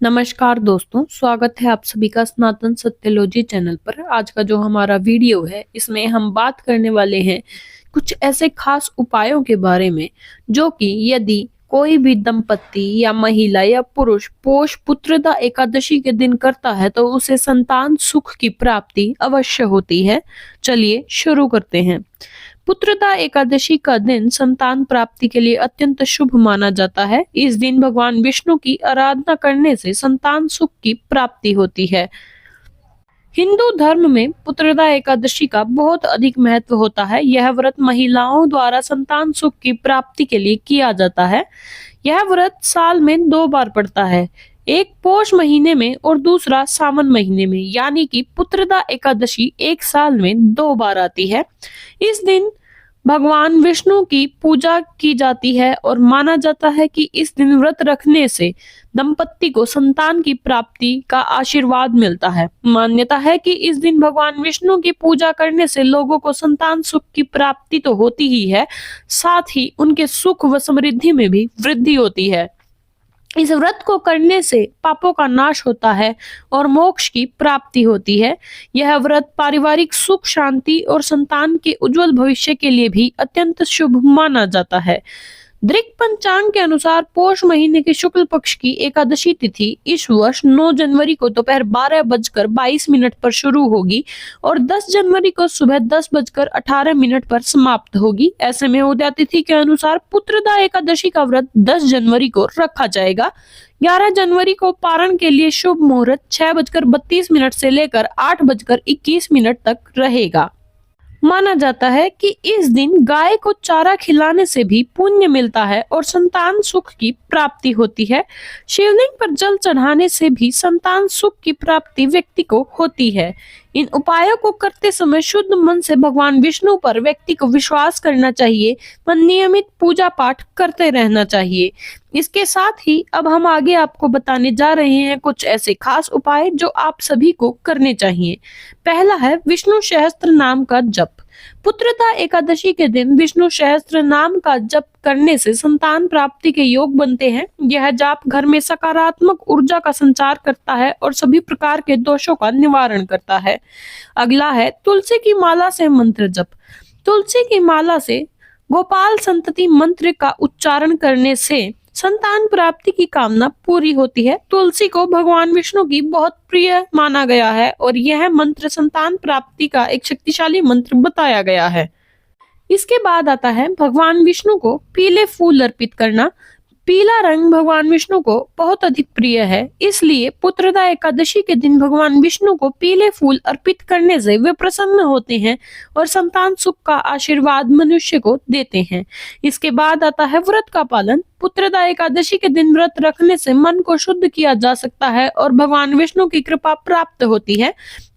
नमस्कार दोस्तों, स्वागत है आप सभी का सनातन सत्यलॉजी चैनल पर। आज का जो हमारा वीडियो है इसमें हम बात करने वाले हैं कुछ ऐसे खास उपायों के बारे में जो कि यदि कोई भी दंपत्ति या महिला या पुरुष पोष पुत्रदा एकादशी के दिन करता है तो उसे संतान सुख की प्राप्ति अवश्य होती है। चलिए शुरू करते हैं। पुत्रदा एकादशी का दिन संतान प्राप्ति के लिए अत्यंत शुभ माना जाता है। इस दिन भगवान विष्णु की आराधना करने से संतान सुख की प्राप्ति होती है। हिंदू धर्म में पुत्रदा एकादशी का बहुत अधिक महत्व होता है। यह व्रत महिलाओं द्वारा संतान सुख की प्राप्ति के लिए किया जाता है। यह व्रत साल में 2 बार पड़ता है, एक पोष महीने में और दूसरा सावन महीने में, यानी कि पुत्रदा एकादशी एक साल में 2 बार आती है। इस दिन भगवान विष्णु की पूजा की जाती है और माना जाता है कि इस दिन व्रत रखने से दंपत्ति को संतान की प्राप्ति का आशीर्वाद मिलता है। मान्यता है कि इस दिन भगवान विष्णु की पूजा करने से लोगों को संतान सुख की प्राप्ति तो होती ही है, साथ ही उनके सुख व समृद्धि में भी वृद्धि होती है। इस व्रत को करने से पापों का नाश होता है और मोक्ष की प्राप्ति होती है। यह व्रत पारिवारिक सुख, शांति और संतान के उज्जवल भविष्य के लिए भी अत्यंत शुभ माना जाता है। दृक पंचांग के अनुसार पोष महीने के शुक्ल पक्ष की एकादशी तिथि इस वर्ष 9 जनवरी को दोपहर 12:22 पर शुरू होगी और 10 जनवरी को सुबह 10:18 पर समाप्त होगी। ऐसे में उदया तिथि के अनुसार पुत्रदा एकादशी का व्रत 10 जनवरी को रखा जाएगा। 11 जनवरी को पारण के लिए शुभ मुहूर्त 6:32 से लेकर 8:21 तक रहेगा। माना जाता है कि इस दिन गाय को चारा खिलाने से भी पुण्य मिलता है और संतान सुख की प्राप्ति होती है। शिवलिंग पर जल चढ़ाने से भी संतान सुख की प्राप्ति व्यक्ति को होती है। इन उपायों को करते समय शुद्ध मन से भगवान विष्णु पर व्यक्ति को विश्वास करना चाहिए व नियमित पूजा पाठ करते रहना चाहिए। इसके साथ ही अब हम आगे आपको बताने जा रहे हैं कुछ ऐसे खास उपाय जो आप सभी को करने चाहिए। पहला है विष्णु सहस्त्र नाम का जप। पुत्रदा एकादशी के दिन विष्णु सहस्त्र नाम का जप करने से संतान प्राप्ति के योग बनते हैं। यह जाप घर में सकारात्मक ऊर्जा का संचार करता है और सभी प्रकार के दोषों का निवारण करता है। अगला है तुलसी की माला से मंत्र जप। तुलसी की माला से गोपाल संतति मंत्र का उच्चारण करने से संतान प्राप्ति की कामना पूरी होती है। तुलसी को भगवान विष्णु की बहुत प्रिय माना गया है और यह मंत्र संतान प्राप्ति का एक शक्तिशाली मंत्र बताया गया है। इसके बाद आता है भगवान विष्णु को पीले फूल अर्पित करना। पीला रंग भगवान विष्णु को बहुत अधिक प्रिय है, इसलिए पुत्रदा एकादशी के दिन भगवान विष्णु को पीले फूल अर्पित करने से वे प्रसन्न होते हैं और संतान सुख का आशीर्वाद मनुष्य को देते हैं। इसके बाद आता है व्रत का पालन। पुत्रदा एकादशी के दिन व्रत रखने से मन को शुद्ध किया जा सकता है और भगवान विष्णु की कृपा प्राप्त होती है।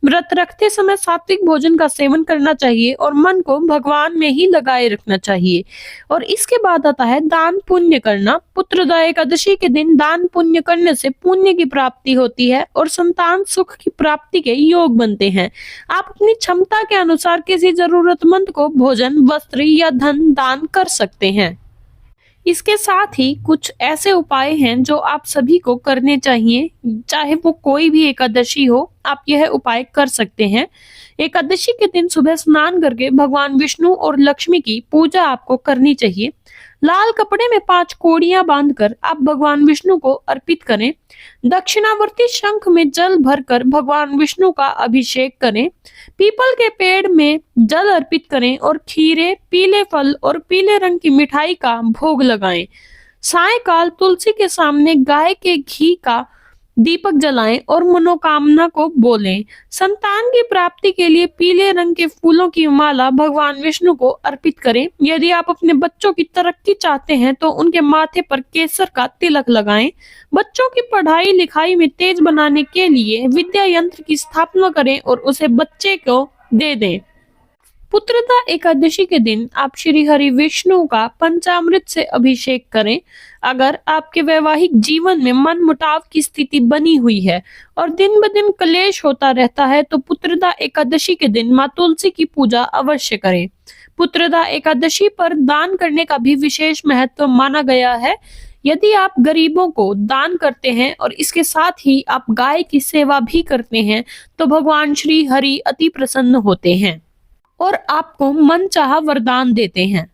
व्रत रखते समय सात्विक भोजन का सेवन करना चाहिए और मन को भगवान में ही लगाए रखना चाहिए। और इसके बाद आता है दान पुण्य करना। पुत्रदा एकादशी के दिन दान पुण्य करने से पुण्य की प्राप्ति होती है और संतान सुख की प्राप्ति के योग बनते हैं। आप अपनी क्षमता के अनुसार किसी जरूरतमंद को भोजन, वस्त्र या धन दान कर सकते हैं। इसके साथ ही कुछ ऐसे उपाय हैं जो आप सभी को करने चाहिए, चाहे वो कोई भी एकादशी हो, आप यह उपाय कर सकते हैं। एकादशी के दिन सुबह स्नान करके भगवान विष्णु और लक्ष्मी की पूजा आपको करनी चाहिए। लाल कपड़े में 5 कोड़ियां बांधकर आप भगवान विष्णु को अर्पित करें। दक्षिणावर्ती शंख में जल भरकर भगवान विष्णु का अभिषेक करें। पीपल के पेड़ में जल अर्पित करें और खीरे, पीले फल और पीले रंग की मिठाई का भोग लगाएं। सायंकाल तुलसी के सामने गाय के घी का दीपक जलाएं और मनोकामना को बोलें। संतान की प्राप्ति के लिए पीले रंग के फूलों की माला भगवान विष्णु को अर्पित करें। यदि आप अपने बच्चों की तरक्की चाहते हैं तो उनके माथे पर केसर का तिलक लगाएं। बच्चों की पढ़ाई लिखाई में तेज बनाने के लिए विद्या यंत्र की स्थापना करें और उसे बच्चे को दे दें। पुत्रदा एकादशी के दिन आप श्री हरि विष्णु का पंचामृत से अभिषेक करें। अगर आपके वैवाहिक जीवन में मन मुटाव की स्थिति बनी हुई है और दिन ब दिन क्लेश होता रहता है तो पुत्रदा एकादशी के दिन माँ तुलसी की पूजा अवश्य करें। पुत्रदा एकादशी पर दान करने का भी विशेष महत्व माना गया है। यदि आप गरीबों को दान करते हैं और इसके साथ ही आप गाय की सेवा भी करते हैं तो भगवान श्री हरि अति प्रसन्न होते हैं और आपको मनचाहा वरदान देते हैं।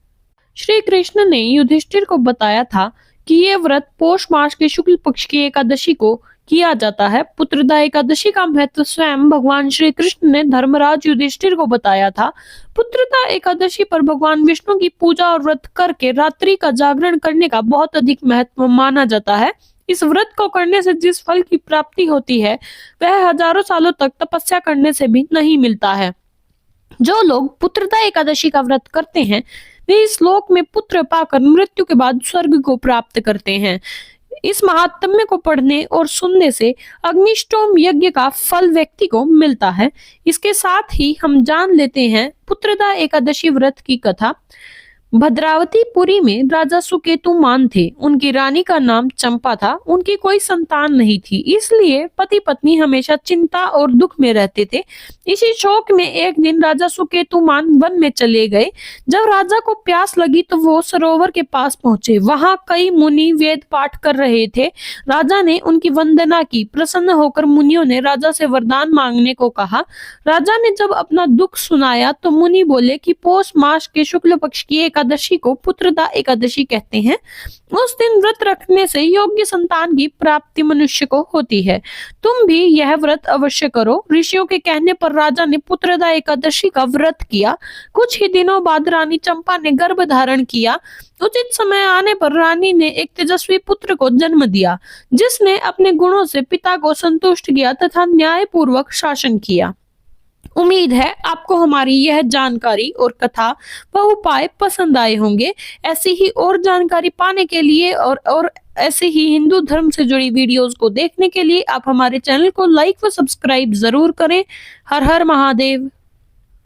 श्री कृष्ण ने युधिष्ठिर को बताया था कि ये व्रत पौष मास के शुक्ल पक्ष की एकादशी को किया जाता है। पुत्रदा एकादशी का महत्व स्वयं भगवान श्री कृष्ण ने धर्मराज युधिष्ठिर को बताया था। पुत्रदा एकादशी पर भगवान विष्णु की पूजा और व्रत करके रात्रि का जागरण करने का बहुत अधिक महत्व माना जाता है। इस व्रत को करने से जिस फल की प्राप्ति होती है वह हजारों सालों तक तपस्या करने से भी नहीं मिलता है। जो लोग पुत्रदा एकादशी का व्रत करते हैं वे इस लोक में पुत्र पाकर मृत्यु के बाद स्वर्ग को प्राप्त करते हैं। इस महात्म्य को पढ़ने और सुनने से अग्निष्टोम यज्ञ का फल व्यक्ति को मिलता है। इसके साथ ही हम जान लेते हैं पुत्रदा एकादशी व्रत की कथा। भद्रावतीपुरी में राजा सुकेतुमान थे। उनकी रानी का नाम चंपा था। उनकी कोई संतान नहीं थी, इसलिए पति पत्नी हमेशा चिंता और दुख में रहते थे। इसी शोक में एक दिन राजा सुकेतुमान वन में चले गए। जब राजा को प्यास लगी तो वो सरोवर के पास पहुंचे। वहां कई मुनि वेद पाठ कर रहे थे। राजा ने उनकी वंदना की। प्रसन्न होकर मुनियों ने राजा से वरदान मांगने को कहा। राजा ने जब अपना दुख सुनाया तो मुनि बोले कि पौष मास के शुक्ल पक्ष की एकादशी को पुत्रदा एकादशी कहते हैं। उस दिन व्रत रखने से योग्य संतान की प्राप्ति मनुष्य को होती है। तुम भी यह व्रत अवश्य करो। ऋषियों के कहने पर राजा ने पुत्रदा एकादशी का व्रत किया। कुछ ही दिनों बाद रानी चंपा ने गर्भ धारण किया। उचित समय आने पर रानी ने एक तेजस्वी पुत्र को जन्म दिया, जिसने अपने गुणों से पिता को संतुष्ट किया तथा न्यायपूर्वक शासन किया। उम्मीद है आपको हमारी यह जानकारी और कथा व उपाय पसंद आए होंगे। ऐसी ही और जानकारी पाने के लिए और ऐसे ही हिंदू धर्म से जुड़ी वीडियोस को देखने के लिए आप हमारे चैनल को लाइक व सब्सक्राइब जरूर करें। हर हर महादेव।